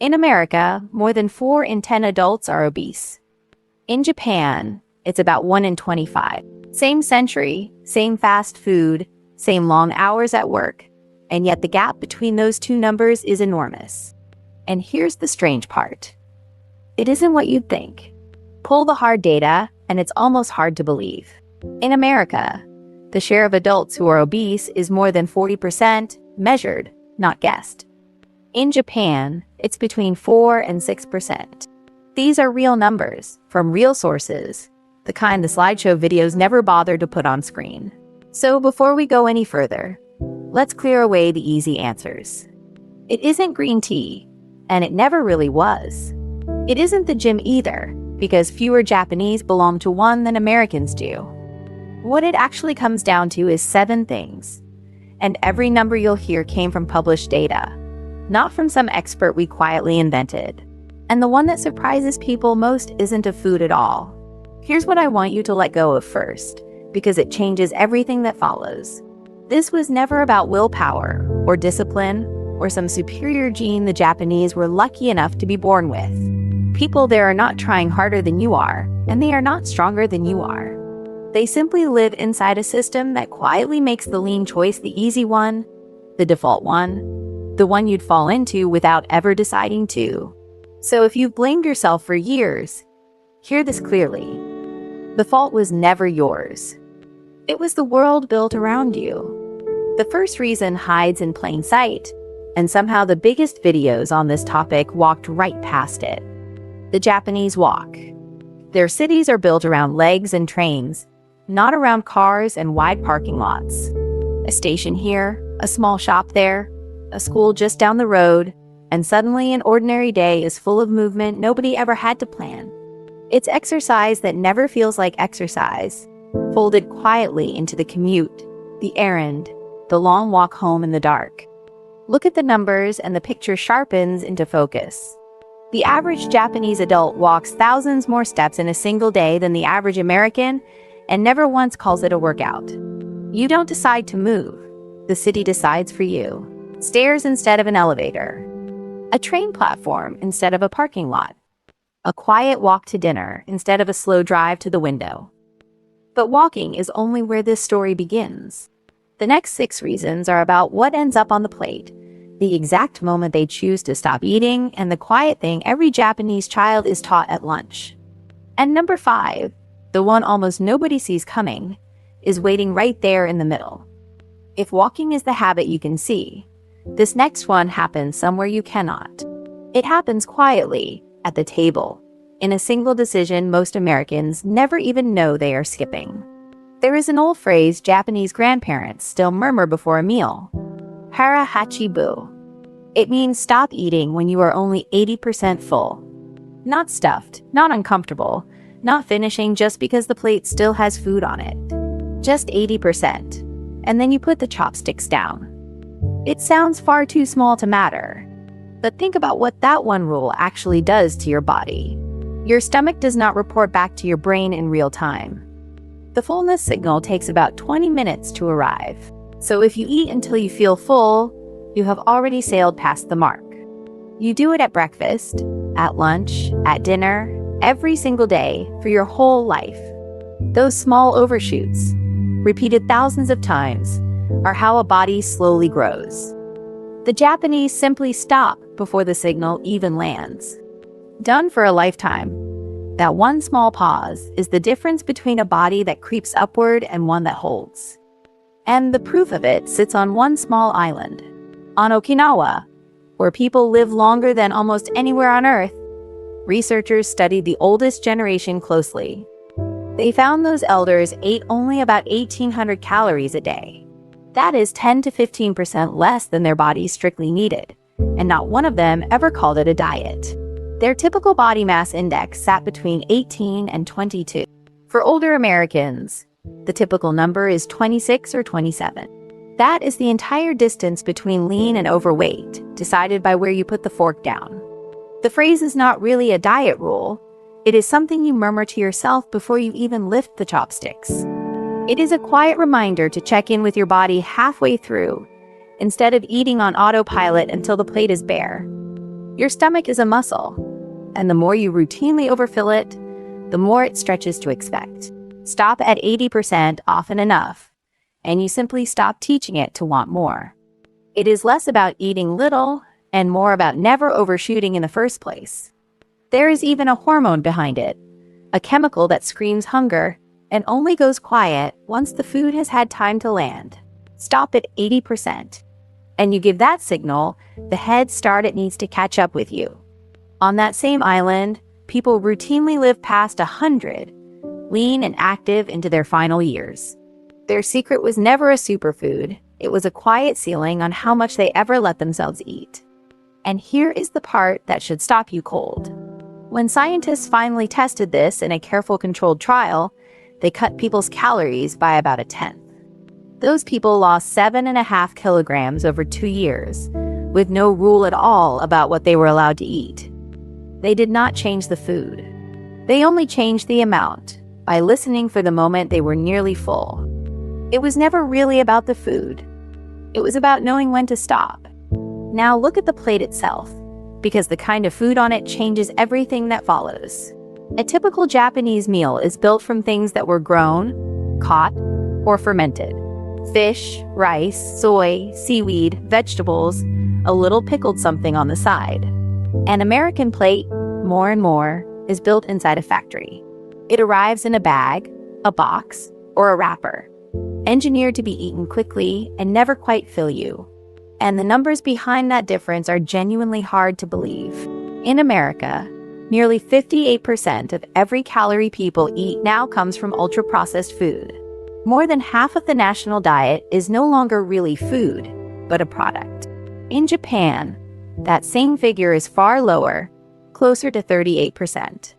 In America, more than 4 in 10 adults are obese. In Japan, it's about 1 in 25. Same century, same fast food, same long hours at work, and yet the gap between those two numbers is enormous. And here's the strange part. It isn't what you'd think. Pull the hard data, and it's almost hard to believe. In America, the share of adults who are obese is more than 40%, measured, not guessed. In Japan, it's between 4 and 6%. These are real numbers, from real sources, the kind the slideshow videos never bothered to put on screen. So before we go any further, let's clear away the easy answers. It isn't green tea, and it never really was. It isn't the gym either, because fewer Japanese belong to one than Americans do. What it actually comes down to is 7 things, and every number you'll hear came from published data, not from some expert we quietly invented. And the one that surprises people most isn't a food at all. Here's what I want you to let go of first, because it changes everything that follows. This was never about willpower, or discipline, or some superior gene the Japanese were lucky enough to be born with. People there are not trying harder than you are, and they are not stronger than you are. They simply live inside a system that quietly makes the lean choice the easy one, the default one, the one you'd fall into without ever deciding to. So if you've blamed yourself for years, hear this clearly. The fault was never yours. It was the world built around you. The first reason hides in plain sight, and somehow the biggest videos on this topic walked right past it. The Japanese walk. Their cities are built around legs and trains, not around cars and wide parking lots. A station here, a small shop there, a school just down the road, and suddenly an ordinary day is full of movement nobody ever had to plan. It's exercise that never feels like exercise, folded quietly into the commute, the errand, the long walk home in the dark. Look at the numbers and the picture sharpens into focus. The average Japanese adult walks thousands more steps in a single day than the average American, and never once calls it a workout. You don't decide to move. The city decides for you. Stairs instead of an elevator. A train platform instead of a parking lot. A quiet walk to dinner instead of a slow drive to the window. But walking is only where this story begins. The next 6 reasons are about what ends up on the plate, the exact moment they choose to stop eating, and the quiet thing every Japanese child is taught at lunch. And number 5, the one almost nobody sees coming, is waiting right there in the middle. If walking is the habit you can see, this next one happens somewhere you cannot. It happens quietly, at the table, in a single decision most Americans never even know they are skipping. There is an old phrase Japanese grandparents still murmur before a meal. Hara hachibu. It means stop eating when you are only 80% full. Not stuffed, not uncomfortable, not finishing just because the plate still has food on it. Just 80%. And then you put the chopsticks down. It sounds far too small to matter. But think about what that one rule actually does to your body. Your stomach does not report back to your brain in real time. The fullness signal takes about 20 minutes to arrive. So if you eat until you feel full, you have already sailed past the mark. You do it at breakfast, at lunch, at dinner, every single day for your whole life. Those small overshoots, repeated thousands of times, are how a body slowly grows. The Japanese simply stop before the signal even lands. Done for a lifetime. That one small pause is the difference between a body that creeps upward and one that holds. And the proof of it sits on one small island. On Okinawa, where people live longer than almost anywhere on Earth, researchers studied the oldest generation closely. They found those elders ate only about 1,800 calories a day. That is 10 to 15% less than their bodies strictly needed, and not one of them ever called it a diet. Their typical body mass index sat between 18 and 22. For older Americans, the typical number is 26 or 27. That is the entire distance between lean and overweight, decided by where you put the fork down. The phrase is not really a diet rule. It is something you murmur to yourself before you even lift the chopsticks. It is a quiet reminder to check in with your body halfway through, instead of eating on autopilot until the plate is bare. Your stomach is a muscle, and the more you routinely overfill it, the more it stretches to expect. Stop at 80% often enough, and you simply stop teaching it to want more. It is less about eating little and more about never overshooting in the first place. There is even a hormone behind it, a chemical that screams hunger and only goes quiet once the food has had time to land. Stop at 80%, and you give that signal the head start it needs to catch up with you. On that same island, people routinely live past 100, lean and active into their final years. Their secret was never a superfood. It was a quiet ceiling on how much they ever let themselves eat. And here is the part that should stop you cold. When scientists finally tested this in a careful controlled trial, they cut people's calories by about a tenth. Those people lost 7.5 kilograms over 2 years, with no rule at all about what they were allowed to eat. They did not change the food. They only changed the amount by listening for the moment they were nearly full. It was never really about the food. It was about knowing when to stop. Now look at the plate itself, because the kind of food on it changes everything that follows. A typical Japanese meal is built from things that were grown, caught, or fermented. Fish, rice, soy, seaweed, vegetables, a little pickled something on the side. An American plate, more and more, is built inside a factory. It arrives in a bag, a box, or a wrapper, engineered to be eaten quickly and never quite fill you. And the numbers behind that difference are genuinely hard to believe. In America, nearly 58% of every calorie people eat now comes from ultra-processed food. More than half of the national diet is no longer really food, but a product. In Japan, that same figure is far lower, closer to 38%.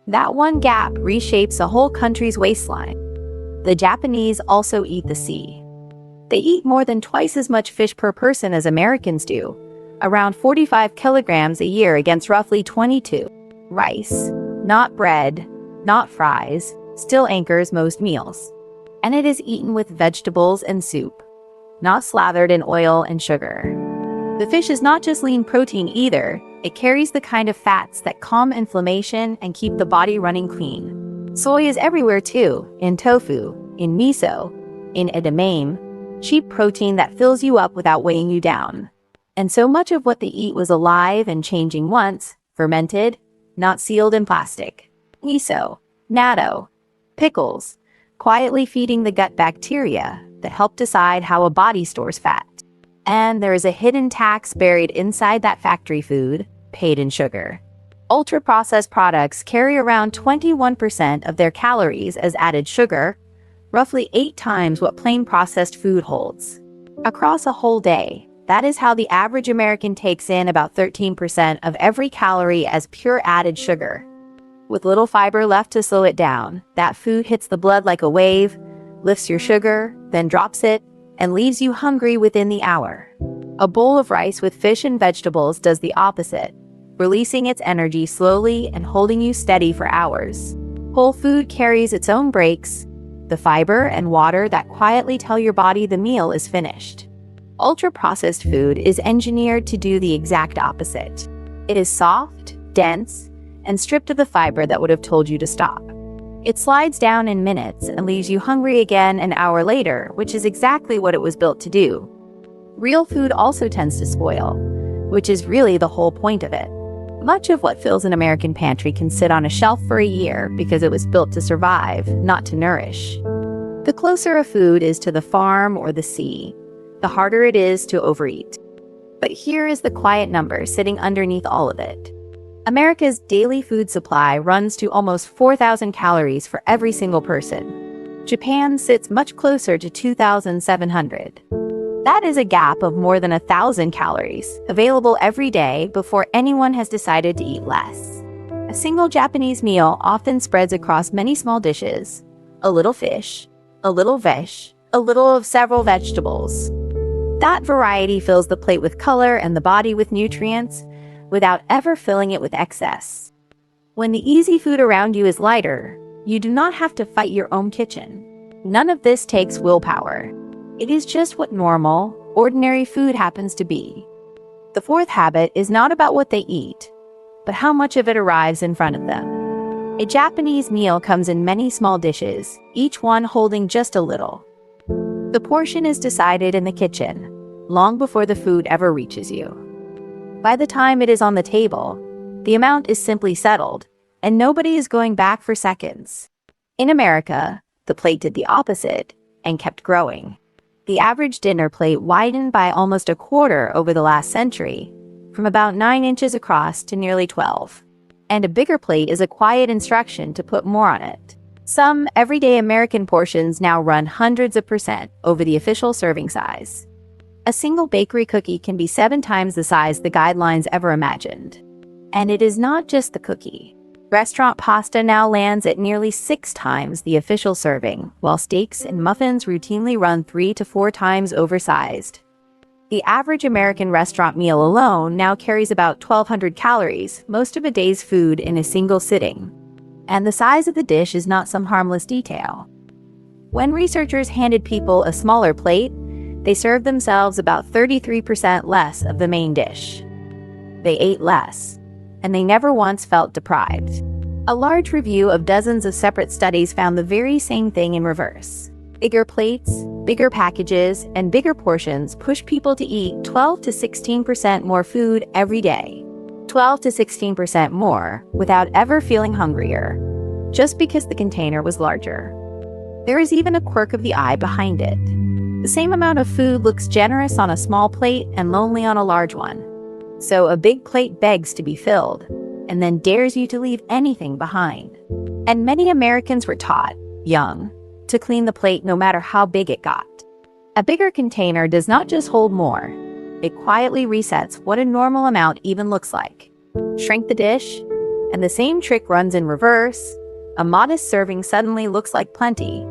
That one gap reshapes a whole country's waistline. The Japanese also eat the sea. They eat more than twice as much fish per person as Americans do, around 45 kilograms a year against roughly 22. Rice, not bread, not fries, still anchors most meals. And it is eaten with vegetables and soup, not slathered in oil and sugar. The fish is not just lean protein either. It carries the kind of fats that calm inflammation and keep the body running clean. Soy is everywhere too, in tofu, in miso, in edamame, cheap protein that fills you up without weighing you down. And so much of what they eat was alive and changing once, fermented, not sealed in plastic. Miso, natto, pickles, quietly feeding the gut bacteria that help decide how a body stores fat. And there is a hidden tax buried inside that factory food, paid in sugar. Ultra-processed products carry around 21% of their calories as added sugar, roughly 8 times what plain processed food holds. Across a whole day, that is how the average American takes in about 13% of every calorie as pure added sugar. With little fiber left to slow it down, that food hits the blood like a wave, lifts your sugar, then drops it, and leaves you hungry within the hour. A bowl of rice with fish and vegetables does the opposite, releasing its energy slowly and holding you steady for hours. Whole food carries its own breaks, the fiber and water that quietly tell your body the meal is finished. Ultra-processed food is engineered to do the exact opposite. It is soft, dense, and stripped of the fiber that would have told you to stop. It slides down in minutes and leaves you hungry again an hour later, which is exactly what it was built to do. Real food also tends to spoil, which is really the whole point of it. Much of what fills an American pantry can sit on a shelf for a year because it was built to survive, not to nourish. The closer a food is to the farm or the sea, the harder it is to overeat. But here is the quiet number sitting underneath all of it. America's daily food supply runs to almost 4,000 calories for every single person. Japan sits much closer to 2,700. That is a gap of more than 1,000 calories, available every day before anyone has decided to eat less. A single Japanese meal often spreads across many small dishes, a little fish, a little veg, a little of several vegetables. That variety fills the plate with color and the body with nutrients, without ever filling it with excess. When the easy food around you is lighter, you do not have to fight your own kitchen. None of this takes willpower. It is just what normal, ordinary food happens to be. The fourth habit is not about what they eat, but how much of it arrives in front of them. A Japanese meal comes in many small dishes, each one holding just a little. The portion is decided in the kitchen, long before the food ever reaches you. By the time it is on the table, the amount is simply settled, and nobody is going back for seconds. In America, the plate did the opposite and kept growing. The average dinner plate widened by almost a quarter over the last century, from about 9 inches across to nearly 12. And a bigger plate is a quiet instruction to put more on it. Some everyday American portions now run hundreds of % over the official serving size. A single bakery cookie can be 7 times the size the guidelines ever imagined. And it is not just the cookie. Restaurant pasta now lands at nearly 6 times the official serving, while steaks and muffins routinely run 3 to 4 times oversized. The average American restaurant meal alone now carries about 1,200 calories, most of a day's food in a single sitting. And the size of the dish is not some harmless detail. When researchers handed people a smaller plate, they served themselves about 33% less of the main dish. They ate less, and they never once felt deprived. A large review of dozens of separate studies found the very same thing in reverse. Bigger plates, bigger packages, and bigger portions push people to eat 12 to 16% more food every day. 12 to 16% more without ever feeling hungrier, just because the container was larger. There is even a quirk of the eye behind it. The same amount of food looks generous on a small plate and lonely on a large one. So a big plate begs to be filled, and then dares you to leave anything behind. And many Americans were taught, young, to clean the plate no matter how big it got. A bigger container does not just hold more, it quietly resets what a normal amount even looks like. Shrink the dish, and the same trick runs in reverse. A modest serving suddenly looks like plenty.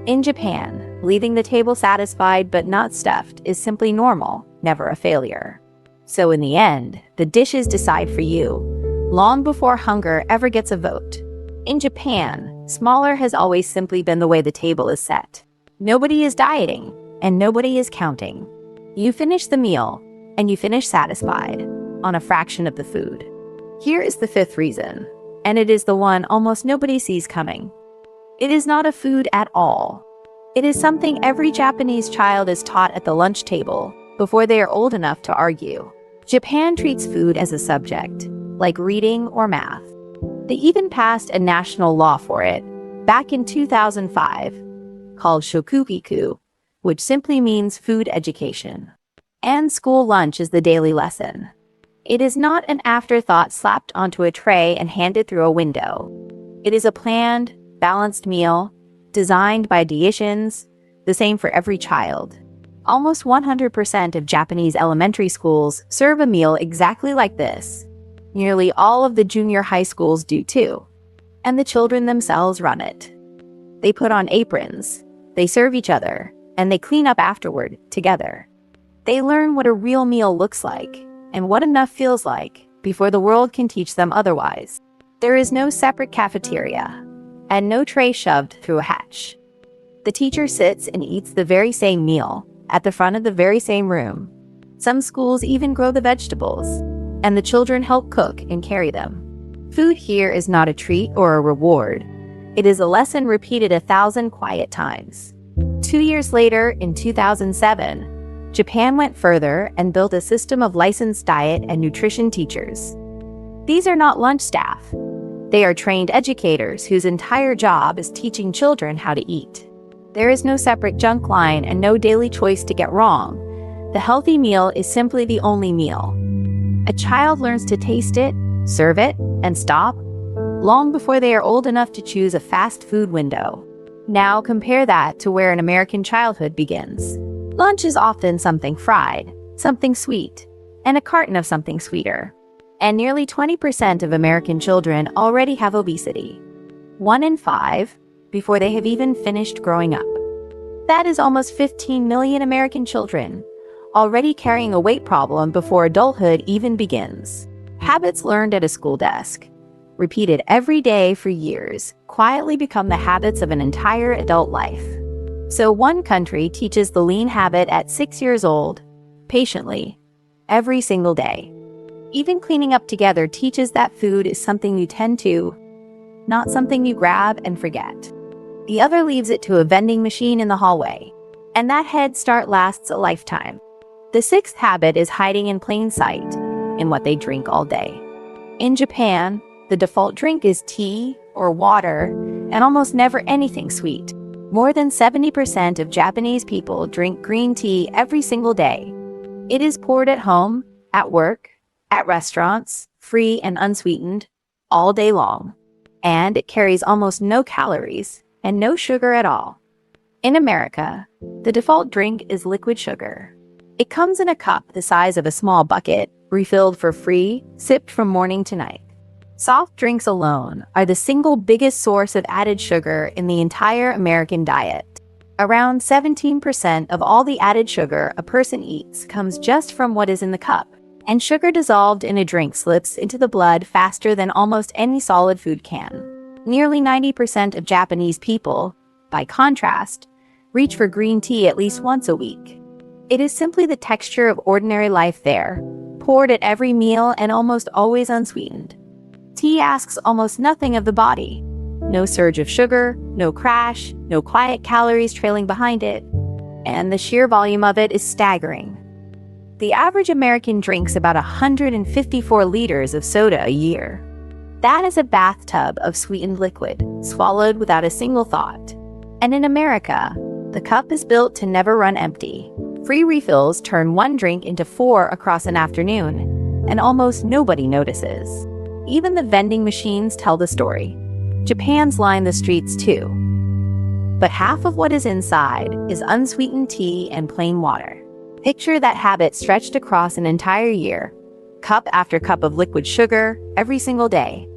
In Japan, leaving the table satisfied but not stuffed is simply normal, never a failure. So in the end, the dishes decide for you, long before hunger ever gets a vote. In Japan, smaller has always simply been the way the table is set. Nobody is dieting, and nobody is counting. You finish the meal, and you finish satisfied, on a fraction of the food. Here is the fifth reason, and it is the one almost nobody sees coming. It is not a food at all. It is something every Japanese child is taught at the lunch table before they are old enough to argue. Japan treats food as a subject, like reading or math. They even passed a national law for it, back in 2005, called shokugiku, which simply means food education. And school lunch is the daily lesson. It is not an afterthought slapped onto a tray and handed through a window. It is a planned, balanced meal, designed by dietitians, the same for every child. Almost 100% of Japanese elementary schools serve a meal exactly like this. Nearly all of the junior high schools do too. And the children themselves run it. They put on aprons, they serve each other, and they clean up afterward, together. They learn what a real meal looks like, and what enough feels like, before the world can teach them otherwise. There is no separate cafeteria, and no tray shoved through a hatch. The teacher sits and eats the very same meal, at the front of the very same room. Some schools even grow the vegetables, and the children help cook and carry them. Food here is not a treat or a reward. It is a lesson repeated 1,000 quiet times. 2 years later, in 2007, Japan went further and built a system of licensed diet and nutrition teachers. These are not lunch staff. They are trained educators whose entire job is teaching children how to eat. There is no separate junk line and no daily choice to get wrong. The healthy meal is simply the only meal. A child learns to taste it, serve it, and stop, long before they are old enough to choose a fast food window. Now compare that to where an American childhood begins. Lunch is often something fried, something sweet, and a carton of something sweeter. And nearly 20% of American children already have obesity. 1 in 5, before they have even finished growing up. That is almost 15 million American children, already carrying a weight problem before adulthood even begins. Habits learned at a school desk, repeated every day for years, quietly become the habits of an entire adult life. So one country teaches the lean habit at 6 years old, patiently, every single day. Even cleaning up together teaches that food is something you tend to, not something you grab and forget. The other leaves it to a vending machine in the hallway, and that head start lasts a lifetime. The sixth habit is hiding in plain sight in what they drink all day. In Japan, the default drink is tea or water, and almost never anything sweet. More than 70% of Japanese people drink green tea every single day. It is poured at home, at work, at restaurants, free and unsweetened, all day long. And it carries almost no calories and no sugar at all. In America, the default drink is liquid sugar. It comes in a cup the size of a small bucket, refilled for free, sipped from morning to night. Soft drinks alone are the single biggest source of added sugar in the entire American diet. Around 17% of all the added sugar a person eats comes just from what is in the cup, and sugar dissolved in a drink slips into the blood faster than almost any solid food can. Nearly 90% of Japanese people, by contrast, reach for green tea at least once a week. It is simply the texture of ordinary life there, poured at every meal and almost always unsweetened. Tea asks almost nothing of the body. No surge of sugar, no crash, no quiet calories trailing behind it, and the sheer volume of it is staggering. The average American drinks about 154 liters of soda a year. That is a bathtub of sweetened liquid, swallowed without a single thought. And in America, the cup is built to never run empty. Free refills turn one drink into 4 across an afternoon, and almost nobody notices. Even the vending machines tell the story. Japan's line the streets too. But half of what is inside is unsweetened tea and plain water. Picture that habit stretched across an entire year, cup after cup of liquid sugar every single day.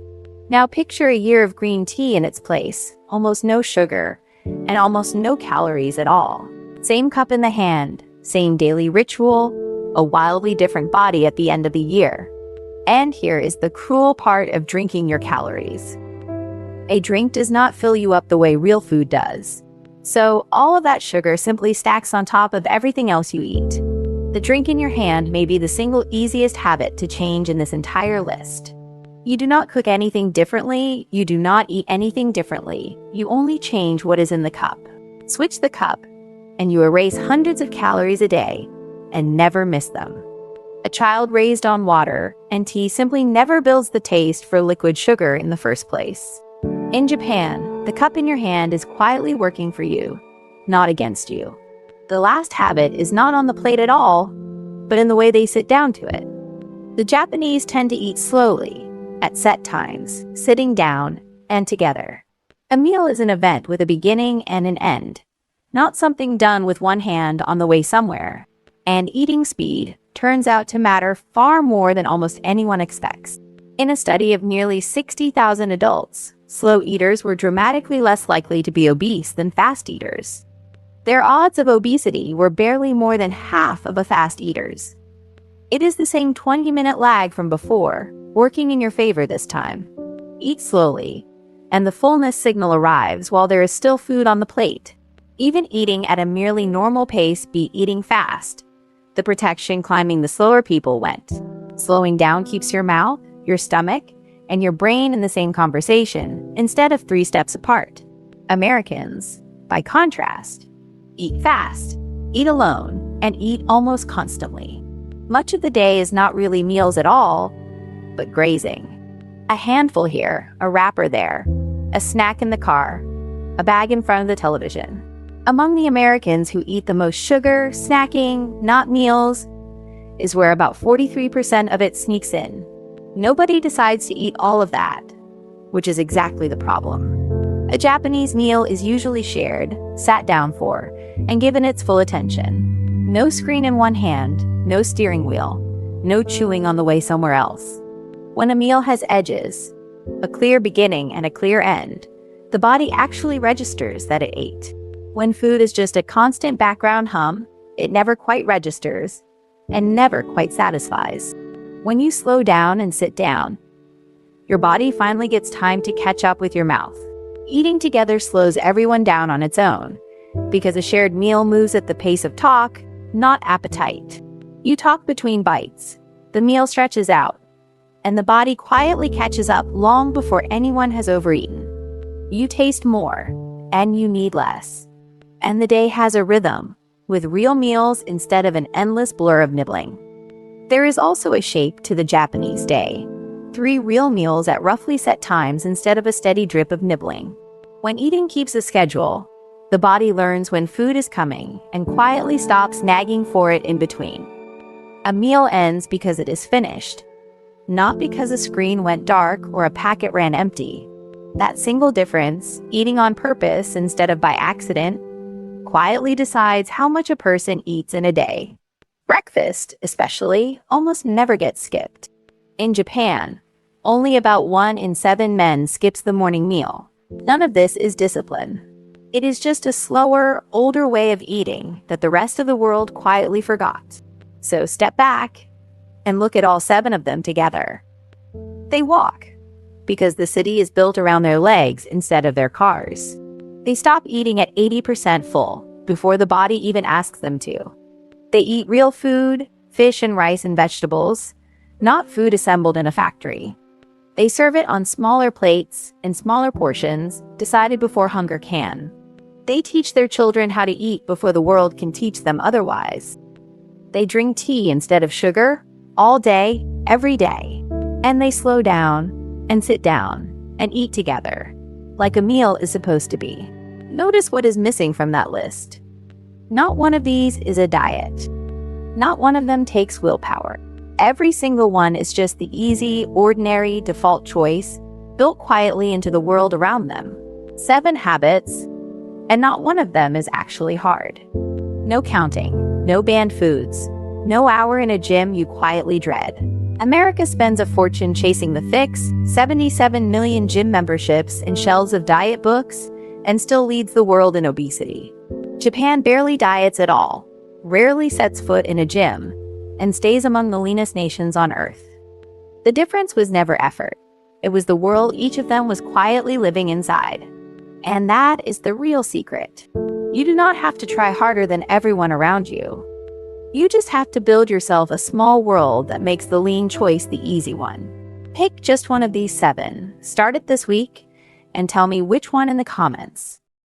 Now picture a year of green tea in its place, almost no sugar, and almost no calories at all. Same cup in the hand, same daily ritual, a wildly different body at the end of the year. And here is the cruel part of drinking your calories. A drink does not fill you up the way real food does. So all of that sugar simply stacks on top of everything else you eat. The drink in your hand may be the single easiest habit to change in this entire list. You do not cook anything differently, you do not eat anything differently, you only change what is in the cup. Switch the cup, and you erase hundreds of calories a day, and never miss them. A child raised on water and tea simply never builds the taste for liquid sugar in the first place. In Japan, the cup in your hand is quietly working for you, not against you. The last habit is not on the plate at all, but in the way they sit down to it. The Japanese tend to eat slowly, at set times, sitting down and together. A meal is an event with a beginning and an end, not something done with one hand on the way somewhere. And eating speed turns out to matter far more than almost anyone expects. In a study of nearly 60,000 adults, slow eaters were dramatically less likely to be obese than fast eaters. Their odds of obesity were barely more than half of a fast eater's. It is the same 20-minute lag from before, working in your favor this time. Eat slowly, and the fullness signal arrives while there is still food on the plate. Even eating at a merely normal pace beat eating fast. The protection climbing the slower people went. Slowing down keeps your mouth, your stomach, and your brain in the same conversation, instead of 3 steps apart. Americans, by contrast, eat fast, eat alone, and eat almost constantly. Much of the day is not really meals at all, but grazing. A handful here, a wrapper there, a snack in the car, a bag in front of the television. Among the Americans who eat the most sugar, snacking, not meals, is where about 43% of it sneaks in. Nobody decides to eat all of that, which is exactly the problem. A Japanese meal is usually shared, sat down for, and given its full attention. No screen in one hand, no steering wheel, no chewing on the way somewhere else. When a meal has edges, a clear beginning and a clear end, the body actually registers that it ate. When food is just a constant background hum, it never quite registers and never quite satisfies. When you slow down and sit down, your body finally gets time to catch up with your mouth. Eating together slows everyone down on its own, because a shared meal moves at the pace of talk, not appetite. You talk between bites. The meal stretches out, and the body quietly catches up long before anyone has overeaten. You taste more, and you need less. And the day has a rhythm, with real meals instead of an endless blur of nibbling. There is also a shape to the Japanese day. 3 real meals at roughly set times instead of a steady drip of nibbling. When eating keeps a schedule, the body learns when food is coming and quietly stops nagging for it in between. A meal ends because it is finished, not because a screen went dark or a packet ran empty. That single difference, eating on purpose instead of by accident, quietly decides how much a person eats in a day. Breakfast, especially, almost never gets skipped. In Japan, only about 1 in 7 men skips the morning meal. None of this is discipline. It is just a slower, older way of eating that the rest of the world quietly forgot. So step back and look at all 7 of them together. They walk, because the city is built around their legs instead of their cars. They stop eating at 80% full before the body even asks them to. They eat real food, fish and rice and vegetables, not food assembled in a factory. They serve it on smaller plates and smaller portions, decided before hunger can. They teach their children how to eat before the world can teach them otherwise. They drink tea instead of sugar, all day, every day. And they slow down and sit down and eat together, like a meal is supposed to be. Notice what is missing from that list. Not one of these is a diet. Not one of them takes willpower. Every single one is just the easy, ordinary, default choice, built quietly into the world around them. 7 habits, and not one of them is actually hard. No counting, no banned foods, no hour in a gym you quietly dread. America spends a fortune chasing the fix, 77 million gym memberships and shelves of diet books, and still leads the world in obesity. Japan barely diets at all, rarely sets foot in a gym, and stays among the leanest nations on Earth. The difference was never effort. It was the world each of them was quietly living inside. And that is the real secret. You do not have to try harder than everyone around you. You just have to build yourself a small world that makes the lean choice the easy one. Pick just one of these 7, start it this week, and tell me which one in the comments.